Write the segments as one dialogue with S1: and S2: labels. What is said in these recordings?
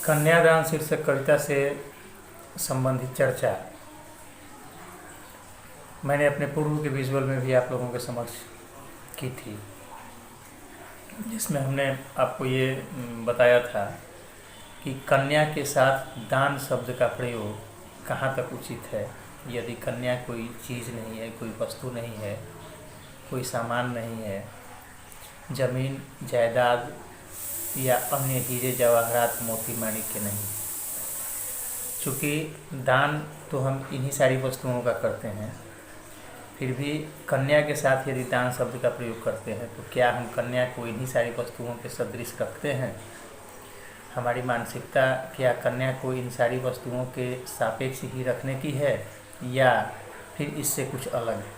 S1: कन्यादान शीर्षक कविता से संबंधित चर्चा मैंने अपने पूर्व के विजुअल में भी आप लोगों के समक्ष की थी, जिसमें हमने आपको ये बताया था कि कन्या के साथ दान शब्द का प्रयोग कहाँ तक उचित है। यदि कन्या कोई चीज़ नहीं है, कोई वस्तु नहीं है, कोई सामान नहीं है, जमीन जायदाद या अन्य हीरे जवाहरात मोती माणिक के नहीं। चूँकि दान तो हम इन्हीं सारी वस्तुओं का करते हैं, फिर भी कन्या के साथ यदि दान शब्द का प्रयोग करते हैं तो क्या हम कन्या को इन्हीं सारी वस्तुओं के सदृश रखते हैं? हमारी मानसिकता क्या कन्या को इन सारी वस्तुओं के सापेक्ष ही रखने की है या फिर इससे कुछ अलग है?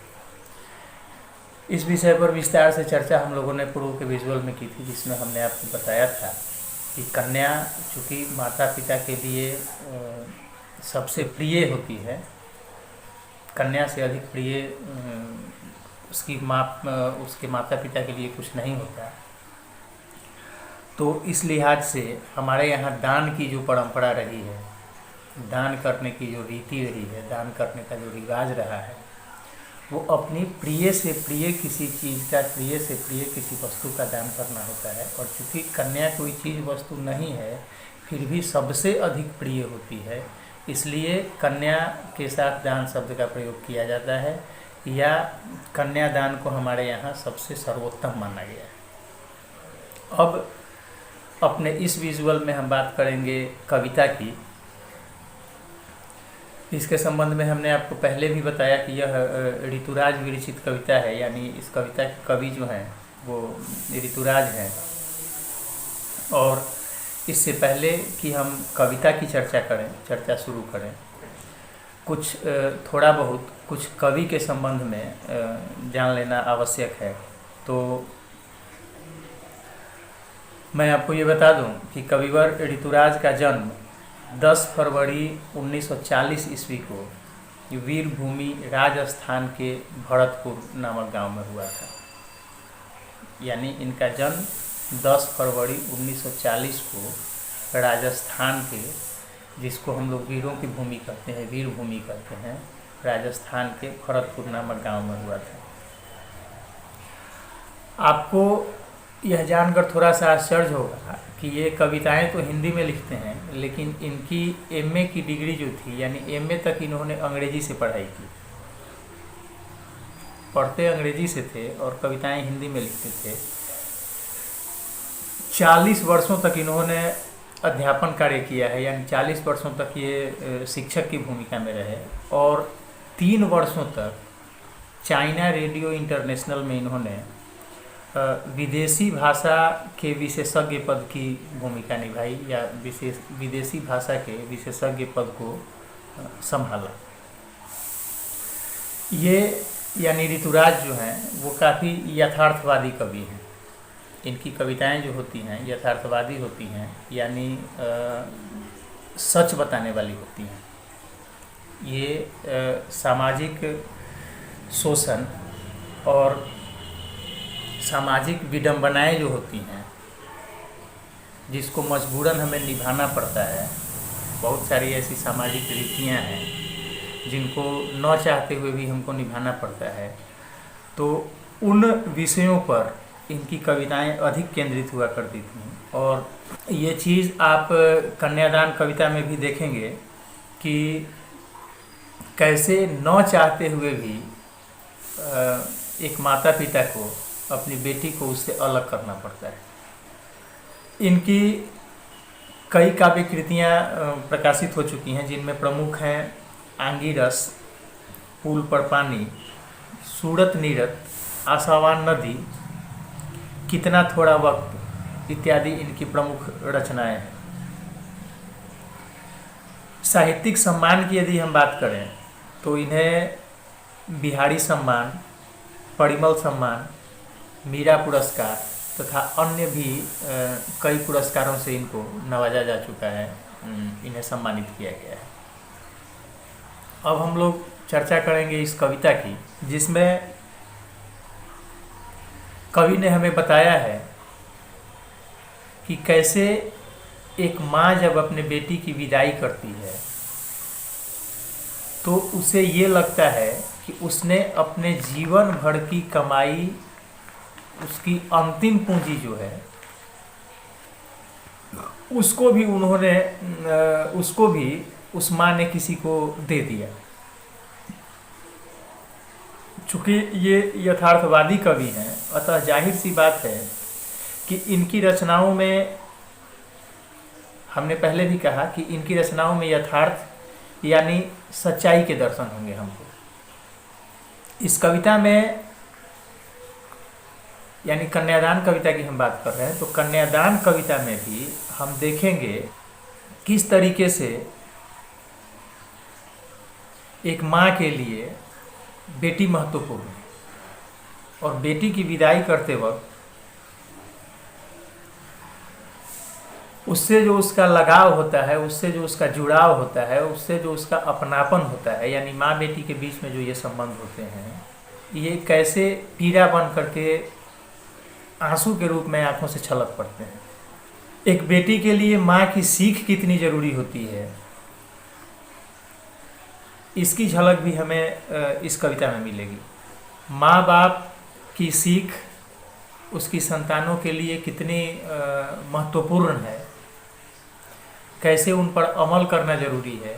S1: इस विषय पर विस्तार से चर्चा हम लोगों ने पूर्व के विजुअल में की थी, जिसमें हमने आपको बताया था कि कन्या चूँकि माता पिता के लिए सबसे प्रिय होती है, कन्या से अधिक प्रिय उसके माता पिता के लिए कुछ नहीं होता। तो इस लिहाज से हमारे यहाँ दान की जो परंपरा रही है, दान करने की जो रीति रही है, दान करने का जो रिवाज रहा है, वो अपनी प्रिय से प्रिय किसी चीज़ का, प्रिय से प्रिय किसी वस्तु का दान करना होता है। और चूँकि कन्या कोई चीज़ वस्तु नहीं है, फिर भी सबसे अधिक प्रिय होती है, इसलिए कन्या के साथ दान शब्द का प्रयोग किया जाता है या कन्यादान को हमारे यहाँ सबसे सर्वोत्तम माना गया है। अब अपने इस विजुअल में हम बात करेंगे कविता की। इसके संबंध में हमने आपको पहले भी बताया कि यह ऋतुराज विरचित कविता है, यानी इस कविता के कवि जो हैं वो ऋतुराज हैं। और इससे पहले कि हम कविता की चर्चा शुरू करें, कुछ थोड़ा बहुत कुछ कवि के संबंध में जान लेना आवश्यक है। तो मैं आपको ये बता दूं कि कविवर ऋतुराज का जन्म 10 फरवरी 1940 ईस्वी को वीरभूमि राजस्थान के भरतपुर नामक गांव में हुआ था। यानी इनका जन्म 10 फरवरी 1940 को राजस्थान के, जिसको हम लोग वीरों की भूमि कहते हैं, वीरभूमि कहते हैं, राजस्थान के भरतपुर नामक गांव में हुआ था। आपको यह जानकर थोड़ा सा आश्चर्य होगा कि ये कविताएं तो हिंदी में लिखते हैं, लेकिन इनकी एमए की डिग्री जो थी, यानी एमए तक इन्होंने अंग्रेजी से पढ़ाई की। पढ़ते अंग्रेजी से थे और कविताएं हिंदी में लिखते थे। 40 वर्षों तक इन्होंने अध्यापन कार्य किया है, यानी 40 वर्षों तक ये शिक्षक की भूमिका में रहे। और 3 वर्षों तक चाइना रेडियो इंटरनेशनल में इन्होंने विदेशी भाषा के विशेषज्ञ पद की भूमिका निभाई या विदेशी भाषा के विशेषज्ञ पद को संभाला। ये यानी ऋतुराज जो हैं वो काफ़ी यथार्थवादी कवि हैं। इनकी कविताएं जो होती हैं यथार्थवादी होती हैं, यानी सच बताने वाली होती हैं। ये सामाजिक शोषण और सामाजिक विडंबनाएं जो होती हैं, जिसको मजबूरन हमें निभाना पड़ता है। बहुत सारी ऐसी सामाजिक रीतियां हैं जिनको न चाहते हुए भी हमको निभाना पड़ता है। तो उन विषयों पर इनकी कविताएं अधिक केंद्रित हुआ करती थीं। और ये चीज़ आप कन्यादान कविता में भी देखेंगे कि कैसे न चाहते हुए भी एक माता पिता को, अपनी बेटी को उससे अलग करना पड़ता है। इनकी कई काव्य कृतियाँ प्रकाशित हो चुकी हैं, जिनमें प्रमुख हैं आंगीरस, पुल पर पानी, सूरत नीरत, आशावान नदी, कितना थोड़ा वक्त इत्यादि इनकी प्रमुख रचनाएं हैं। साहित्यिक सम्मान की यदि हम बात करें तो इन्हें बिहारी सम्मान, परिमल सम्मान, मीरा पुरस्कार तथा अन्य भी कई पुरस्कारों से इनको नवाजा जा चुका है, इन्हें सम्मानित किया गया है। अब हम लोग चर्चा करेंगे इस कविता की, जिसमें कवि ने हमें बताया है कि कैसे एक माँ जब अपने बेटी की विदाई करती है तो उसे ये लगता है कि उसने अपने जीवन भर की कमाई, उसकी अंतिम पूंजी जो है, उसको भी उस माँ ने किसी को दे दिया। चूँकि ये यथार्थवादी कवि हैं, अतः जाहिर सी बात है कि इनकी रचनाओं में, हमने पहले भी कहा कि इनकी रचनाओं में यथार्थ यानी सच्चाई के दर्शन होंगे हमको। इस कविता में, यानी कन्यादान कविता की हम बात कर रहे हैं, तो कन्यादान कविता में भी हम देखेंगे किस तरीके से एक माँ के लिए बेटी महत्वपूर्ण है, और बेटी की विदाई करते वक्त उससे जो उसका लगाव होता है, उससे जो उसका जुड़ाव होता है, उससे जो उसका अपनापन होता है, यानी माँ बेटी के बीच में जो ये संबंध होते हैं, ये कैसे पीड़ा बन करके आंसू के रूप में आंखों से छलक पड़ते हैं। एक बेटी के लिए माँ की सीख कितनी जरूरी होती है, इसकी झलक भी हमें इस कविता में मिलेगी। माँ बाप की सीख उसकी संतानों के लिए कितनी महत्वपूर्ण है, कैसे उन पर अमल करना जरूरी है,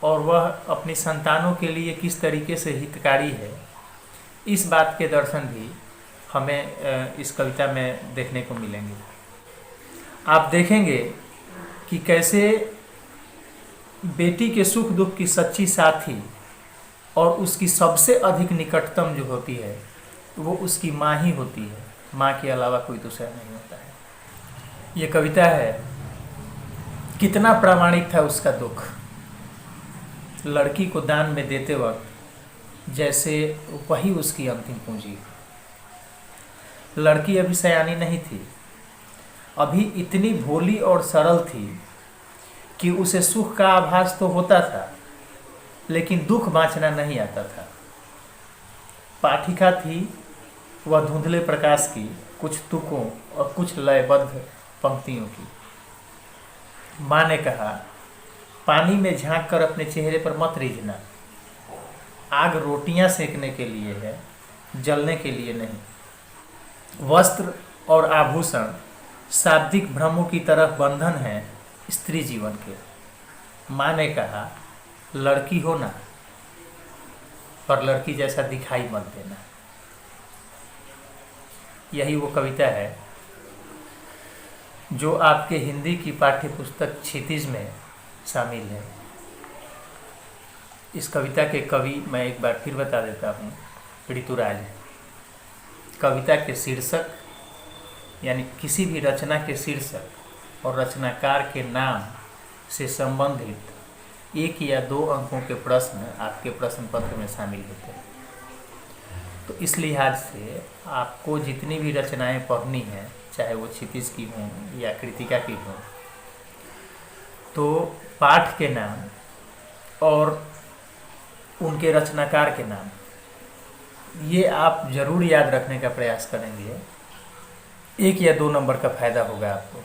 S1: और वह अपनी संतानों के लिए किस तरीके से हितकारी है, इस बात के दर्शन भी हमें इस कविता में देखने को मिलेंगे। आप देखेंगे कि कैसे बेटी के सुख दुख की सच्ची साथी और उसकी सबसे अधिक निकटतम जो होती है वो उसकी माँ ही होती है। माँ के अलावा कोई दूसरा नहीं होता है। ये कविता है, कितना प्रामाणिक था उसका दुख, लड़की को दान में देते वक्त जैसे वही उसकी अंतिम पूंजी। लड़की अभी सयानी नहीं थी, अभी इतनी भोली और सरल थी कि उसे सुख का आभास तो होता था, लेकिन दुख बाँचना नहीं आता था। पाठिका थी वह धुंधले प्रकाश की, कुछ तुकों और कुछ लयबद्ध पंक्तियों की। माँ ने कहा, पानी में झांक कर अपने चेहरे पर मत रीझना, आग रोटियां सेकने के लिए है, जलने के लिए नहीं। वस्त्र और आभूषण शाब्दिक भ्रमों की तरह बंधन है स्त्री जीवन के। माँ ने कहा, लड़की हो ना, पर लड़की जैसा दिखाई मत देना। यही वो कविता है जो आपके हिंदी की पाठ्य पुस्तक क्षितिज में शामिल है। इस कविता के कवि मैं एक बार फिर बता देता हूँ, ऋतुराज। कविता के शीर्षक यानी किसी भी रचना के शीर्षक और रचनाकार के नाम से संबंधित 1 या 2 अंकों के प्रश्न आपके प्रश्न पत्र में शामिल होते हैं। तो इस लिहाज से आपको जितनी भी रचनाएं पढ़नी हैं, चाहे वो क्षितिज की हों या कृतिका की हों, तो पाठ के नाम और उनके रचनाकार के नाम ये आप जरूर याद रखने का प्रयास करेंगे। 1 या 2 नंबर का फायदा होगा आपको,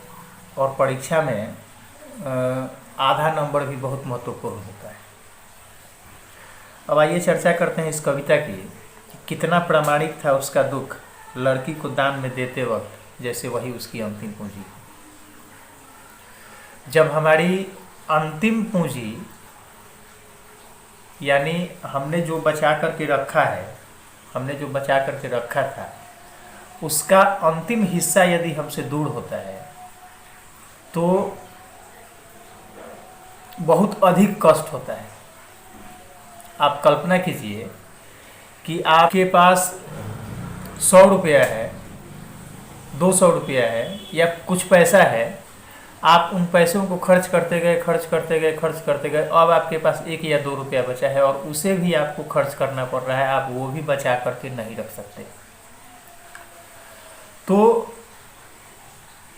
S1: और परीक्षा में आधा नंबर भी बहुत महत्वपूर्ण होता है। अब आइए चर्चा करते हैं इस कविता की, कितना प्रामाणिक था उसका दुख, लड़की को दान में देते वक्त जैसे वही उसकी अंतिम पूंजी। जब हमारी अंतिम पूंजी यानी हमने जो बचा करके रखा है, हमने जो बचा करके रखा था, उसका अंतिम हिस्सा यदि हमसे दूर होता है तो बहुत अधिक कष्ट होता है। आप कल्पना कीजिए कि आपके पास 100 रुपया है, 200 रुपया है या कुछ पैसा है, आप उन पैसों को खर्च करते गए, अब आपके पास 1 या 2 रुपया बचा है और उसे भी आपको खर्च करना पड़ रहा है, आप वो भी बचा करके नहीं रख सकते। तो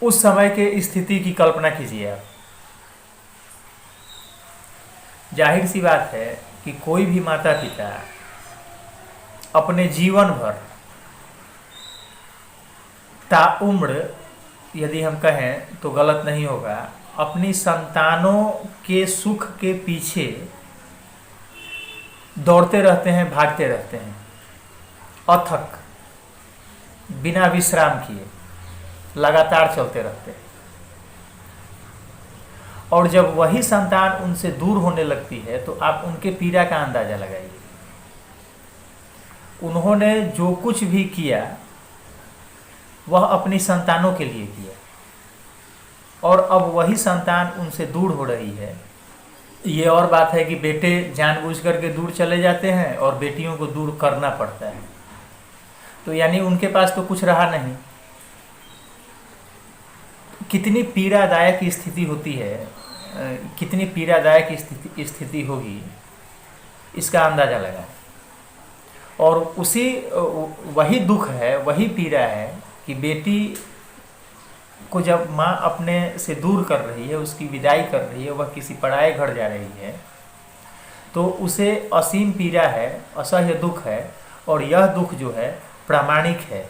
S1: उस समय के स्थिति की कल्पना कीजिए आप। जाहिर सी बात है कि कोई भी माता पिता अपने जीवन भर ताउम्र, यदि हम कहें तो गलत नहीं होगा, अपनी संतानों के सुख के पीछे दौड़ते रहते हैं, भागते रहते हैं, अथक, बिना विश्राम किए लगातार चलते रहते हैं। और जब वही संतान उनसे दूर होने लगती है तो आप उनके पीड़ा का अंदाजा लगाइए। उन्होंने जो कुछ भी किया वह अपनी संतानों के लिए किया, और अब वही संतान उनसे दूर हो रही है। ये और बात है कि बेटे जानबूझ करके दूर चले जाते हैं और बेटियों को दूर करना पड़ता है, तो यानी उनके पास तो कुछ रहा नहीं। कितनी पीड़ादायक स्थिति होती है, कितनी पीड़ादायक स्थिति होगी, इसका अंदाजा लगाएं। और उसी वही दुख है, वही पीड़ा है कि बेटी को जब माँ अपने से दूर कर रही है, उसकी विदाई कर रही है, वह किसी पराये घर जा रही है, तो उसे असीम पीड़ा है, असह्य दुख है। और यह दुख जो है प्रामाणिक है।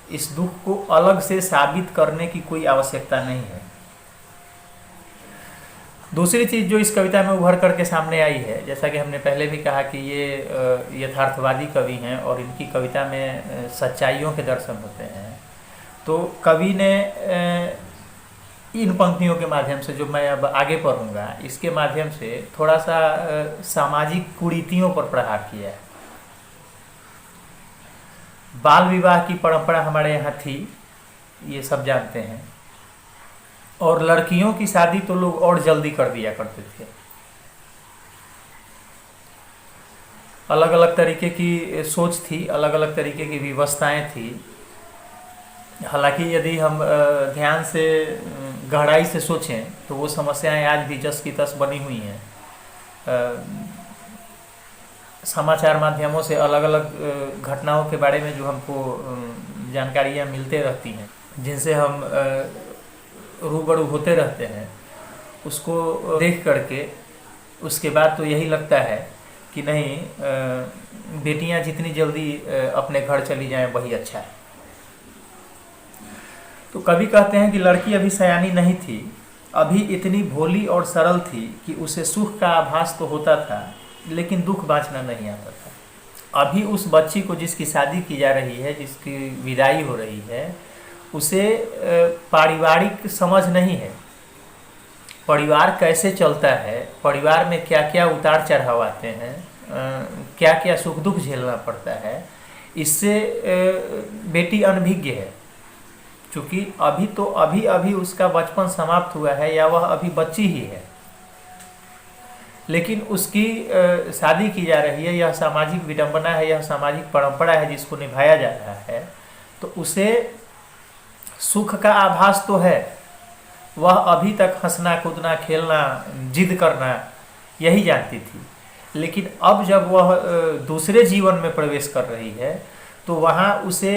S1: इस दुख को अलग से साबित करने की कोई आवश्यकता नहीं है। दूसरी चीज़ जो इस कविता में उभर करके सामने आई है, जैसा कि हमने पहले भी कहा कि ये यथार्थवादी कवि हैं और इनकी कविता में सच्चाइयों के दर्शन होते हैं। तो कवि ने इन पंक्तियों के माध्यम से, जो मैं अब आगे पढ़ूंगा, इसके माध्यम से थोड़ा सा सामाजिक कुरीतियों पर प्रहार किया है। बाल विवाह की परंपरा हमारे यहाँ थी, ये सब जानते हैं, और लड़कियों की शादी तो लोग और जल्दी कर दिया करते थे। अलग अलग तरीके की सोच थी, अलग अलग तरीके की व्यवस्थाएं थी। हालांकि यदि हम ध्यान से, गहराई से सोचें तो वो समस्याएं आज भी जस की तस बनी हुई हैं। समाचार माध्यमों से अलग अलग घटनाओं के बारे में जो हमको जानकारियां मिलते रहती हैं, जिनसे हम रूबरू होते रहते हैं, उसको देख करके उसके बाद तो यही लगता है कि नहीं, बेटियां जितनी जल्दी अपने घर चली जाएं वही अच्छा है। तो कवि कहते हैं कि लड़की अभी सयानी नहीं थी, अभी इतनी भोली और सरल थी कि उसे सुख का आभास तो होता था, लेकिन दुख बाँचना नहीं आता था। अभी उस बच्ची को जिसकी शादी की जा रही है, जिसकी विदाई हो रही है, उसे पारिवारिक समझ नहीं है। परिवार कैसे चलता है, परिवार में क्या क्या उतार चढ़ाव आते हैं, क्या क्या सुख दुख झेलना पड़ता है, इससे बेटी अनभिज्ञ है। चूँकि अभी उसका बचपन समाप्त हुआ है, या वह अभी बच्ची ही है, लेकिन उसकी शादी की जा रही है। यह सामाजिक विडंबना है, यह सामाजिक परंपरा है जिसको निभाया जा रहा है। तो उसे सुख का आभास तो है, वह अभी तक हंसना कूदना खेलना जिद करना यही जानती थी। लेकिन अब जब वह दूसरे जीवन में प्रवेश कर रही है तो वहाँ उसे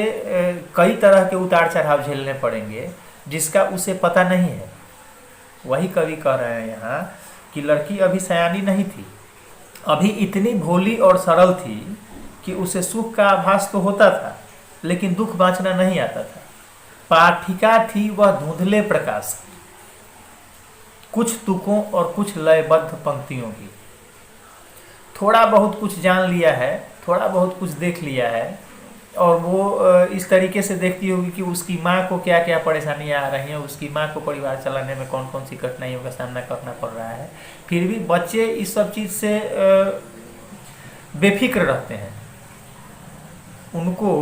S1: कई तरह के उतार चढ़ाव झेलने पड़ेंगे जिसका उसे पता नहीं है। वही कवि कह रहे हैं यहाँ कि लड़की अभी सयानी नहीं थी, अभी इतनी भोली और सरल थी कि उसे सुख का आभास तो होता था, लेकिन दुख बाँचना नहीं आता था। पाठिका थी वह धुंधले प्रकाश की, कुछ तुकों और कुछ लयबद्ध पंक्तियों की। थोड़ा बहुत कुछ जान लिया है, थोड़ा बहुत कुछ देख लिया है, और वो इस तरीके से देखती होगी कि उसकी माँ को क्या क्या परेशानियाँ आ रही हैं, उसकी माँ को परिवार चलाने में कौन कौन सी कठिनाइयों का सामना करना पड़ रहा है। फिर भी बच्चे इस सब चीज़ से बेफिक्र रहते हैं। उनको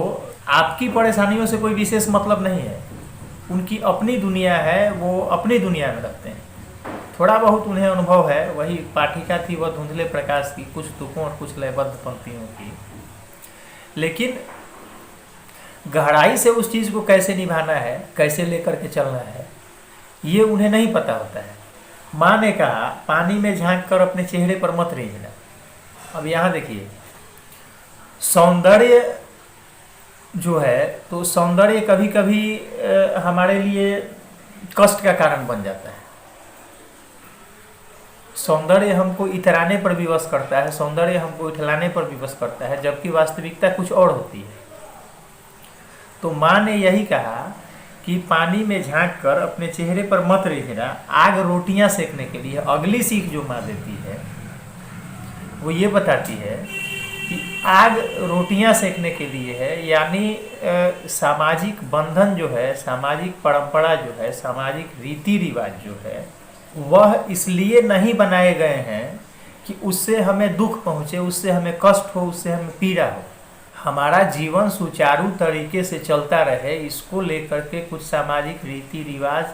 S1: आपकी परेशानियों से कोई विशेष मतलब नहीं है, उनकी अपनी दुनिया है, वो अपनी दुनिया में रहते हैं। थोड़ा बहुत उन्हें अनुभव है, वही पाठिका थी वह धुंधले प्रकाश की, कुछ तुकों और कुछ लयबद्ध पंक्तियों की। लेकिन गहराई से उस चीज़ को कैसे निभाना है, कैसे लेकर के चलना है, ये उन्हें नहीं पता होता है। माँ ने कहा पानी में झांक कर अपने चेहरे पर मत रेंजना। अब यहाँ देखिए, सौंदर्य जो है, तो सौंदर्य कभी कभी हमारे लिए कष्ट का कारण बन जाता है। सौंदर्य हमको इतराने पर विवश करता है, सौंदर्य हमको इठलाने पर विवश करता है, जबकि वास्तविकता कुछ और होती है। तो माँ ने यही कहा कि पानी में झांक कर अपने चेहरे पर मत रखना, आग रोटियां सेकने के लिए। अगली सीख जो माँ देती है वो ये बताती है कि आग रोटियां सेकने के लिए है, यानी सामाजिक बंधन जो है, सामाजिक परंपरा जो है, सामाजिक रीति रिवाज जो है, वह इसलिए नहीं बनाए गए हैं कि उससे हमें दुख पहुँचे, उससे हमें कष्ट हो, उससे हमें पीड़ा हो। हमारा जीवन सुचारू तरीके से चलता रहे, इसको लेकर के कुछ सामाजिक रीति रिवाज,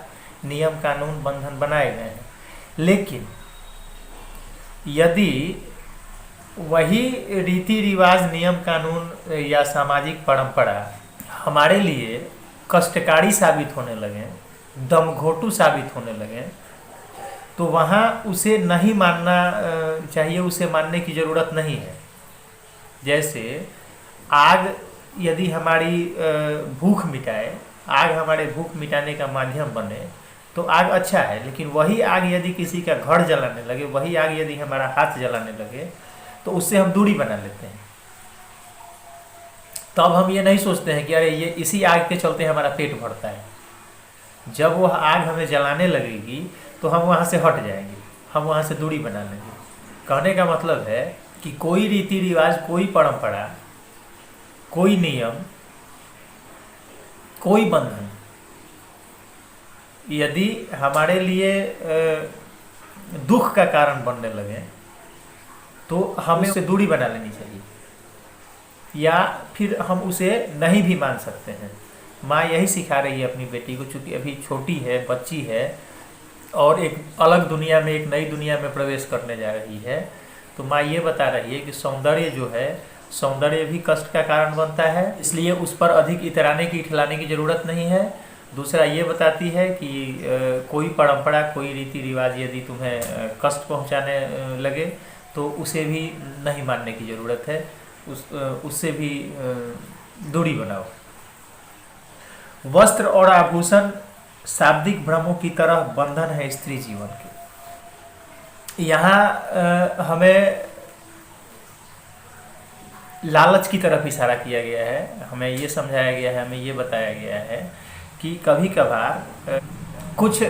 S1: नियम कानून, बंधन बनाए गए हैं। लेकिन यदि वही रीति रिवाज, नियम कानून या सामाजिक परंपरा हमारे लिए कष्टकारी साबित होने लगे, दमघोटू साबित होने लगे, तो वहाँ उसे नहीं मानना चाहिए, उसे मानने की ज़रूरत नहीं है। जैसे आग यदि हमारी भूख मिटाए, आग हमारे भूख मिटाने का माध्यम बने, तो आग अच्छा है। लेकिन वही आग यदि किसी का घर जलाने लगे, वही आग यदि हमारा हाथ जलाने लगे, तो उससे हम दूरी बना लेते हैं। तब हम ये नहीं सोचते हैं कि अरे ये इसी आग के चलते हमारा पेट भरता है। जब वह आग हमें जलाने लगेगी तो हम वहाँ से हट जाएंगे, हम वहाँ से दूरी बना लेंगे। कहने का मतलब है कि कोई रीति रिवाज, कोई परंपरा, कोई नियम, कोई बंधन यदि हमारे लिए दुख का कारण बनने लगे, तो हमें उससे दूरी बना लेनी चाहिए, या फिर हम उसे नहीं भी मान सकते हैं। माँ यही सिखा रही है अपनी बेटी को, चूँकि अभी छोटी है, बच्ची है, और एक अलग दुनिया में, एक नई दुनिया में प्रवेश करने जा रही है। तो माँ ये बता रही है कि सौंदर्य जो है, सौंदर्य भी कष्ट का कारण बनता है, इसलिए उस पर अधिक इतराने की, इठलाने की ज़रूरत नहीं है। दूसरा ये बताती है कि कोई परंपरा, कोई रीति रिवाज यदि तुम्हें कष्ट पहुंचाने लगे, तो उसे भी नहीं मानने की ज़रूरत है, उससे भी दूरी बनाओ। वस्त्र और आभूषण शाब्दिक भ्रमों की तरह बंधन है स्त्री जीवन के। यहाँ हमें लालच की तरफ इशारा किया गया है, हमें ये समझाया गया है, हमें ये बताया गया है कि कभी कभार कुछ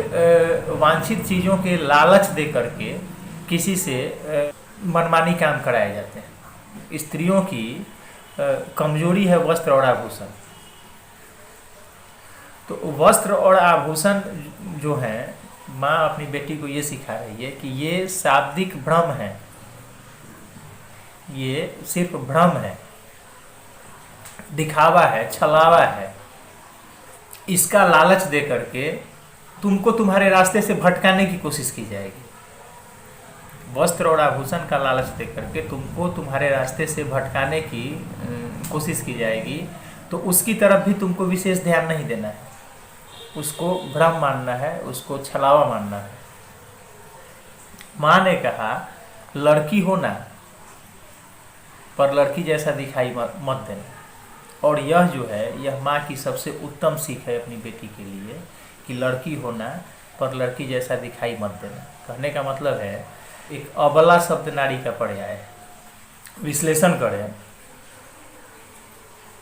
S1: वांछित चीज़ों के लालच दे करके किसी से मनमानी काम कराए जाते हैं। स्त्रियों की कमजोरी है वस्त्र और आभूषण। तो वस्त्र और आभूषण जो हैं, माँ अपनी बेटी को ये सिखा रही है कि ये शाब्दिक भ्रम है, ये सिर्फ भ्रम है, दिखावा है, छलावा है। इसका लालच दे करके तुमको तुम्हारे रास्ते से भटकाने की कोशिश की जाएगी। वस्त्र और आभूषण का लालच दे करके तुमको तुम्हारे रास्ते से भटकाने की कोशिश की जाएगी, तो उसकी तरफ भी तुमको विशेष ध्यान नहीं देना है, उसको भ्रम मानना है, उसको छलावा मानना है। माँ ने कहा लड़की होना, पर लड़की जैसा दिखाई मत देना। और यह जो है, यह माँ की सबसे उत्तम सीख है अपनी बेटी के लिए कि लड़की होना, पर लड़की जैसा दिखाई मत देना। कहने का मतलब है, एक अबला शब्द नारी का पर्याय है। विश्लेषण करें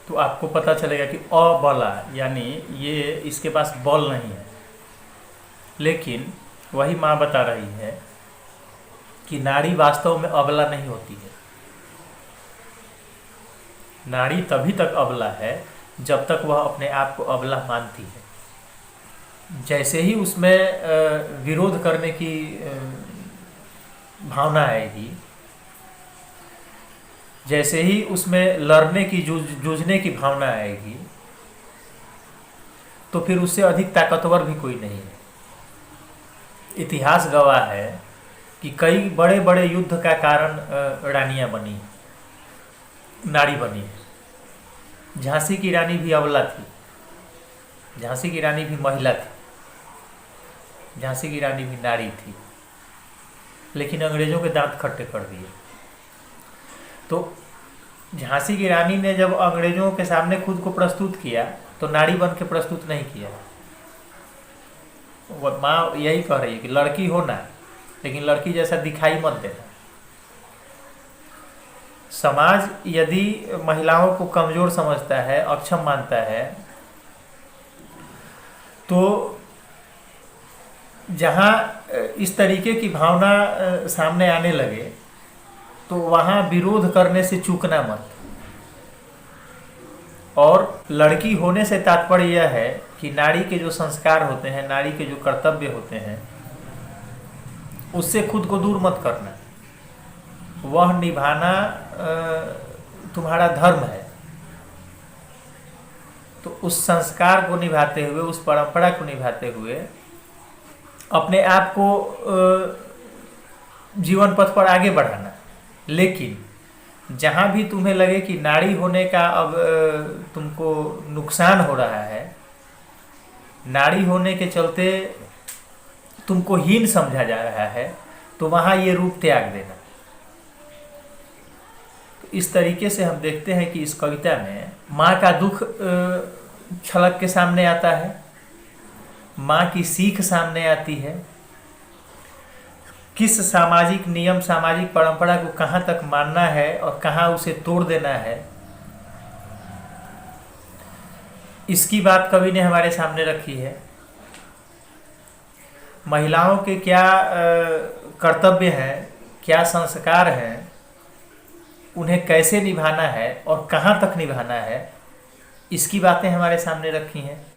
S1: तो आपको पता चलेगा कि अबला यानी ये, इसके पास बल नहीं है। लेकिन वही माँ बता रही है कि नारी वास्तव में अबला नहीं होती है। नारी तभी तक अबला है जब तक वह अपने आप को अबला मानती है। जैसे ही उसमें विरोध करने की भावना आएगी, जैसे ही उसमें लड़ने की, जूझने की भावना आएगी, तो फिर उससे अधिक ताकतवर भी कोई नहीं है। इतिहास गवाह है कि कई बड़े बड़े युद्ध का कारण रानियां बनी, नारी बनी। झांसी की रानी भी अबला थी, झांसी की रानी भी महिला थी, झांसी की रानी भी नारी थी, लेकिन अंग्रेजों के दांत खट्टे कर दिए। तो झांसी की रानी ने जब अंग्रेजों के सामने खुद को प्रस्तुत किया, तो नारी बन के प्रस्तुत नहीं किया। माँ यही कह रही है कि लड़की होना, लेकिन लड़की जैसा दिखाई मत देना। समाज यदि महिलाओं को कमजोर समझता है, अक्षम मानता है, तो जहाँ इस तरीके की भावना सामने आने लगे तो वहाँ विरोध करने से चूकना मत। और लड़की होने से तात्पर्य यह है कि नारी के जो संस्कार होते हैं, नारी के जो कर्तव्य होते हैं, उससे खुद को दूर मत करना। वह निभाना तुम्हारा धर्म है। तो उस संस्कार को निभाते हुए, उस परंपरा को निभाते हुए अपने आप को जीवन पथ पर आगे बढ़ाना। लेकिन जहाँ भी तुम्हें लगे कि नारी होने का अब तुमको नुकसान हो रहा है, नारी होने के चलते तुमको हीन समझा जा रहा है, तो वहाँ ये रूप त्याग देना। तो इस तरीके से हम देखते हैं कि इस कविता में माँ का दुख छलक के सामने आता है, माँ की सीख सामने आती है, किस सामाजिक नियम, सामाजिक परंपरा को कहाँ तक मानना है और कहाँ उसे तोड़ देना है, इसकी बात कवि ने हमारे सामने रखी है। महिलाओं के क्या कर्तव्य हैं, क्या संस्कार हैं, उन्हें कैसे निभाना है और कहाँ तक निभाना है, इसकी बातें हमारे सामने रखी हैं।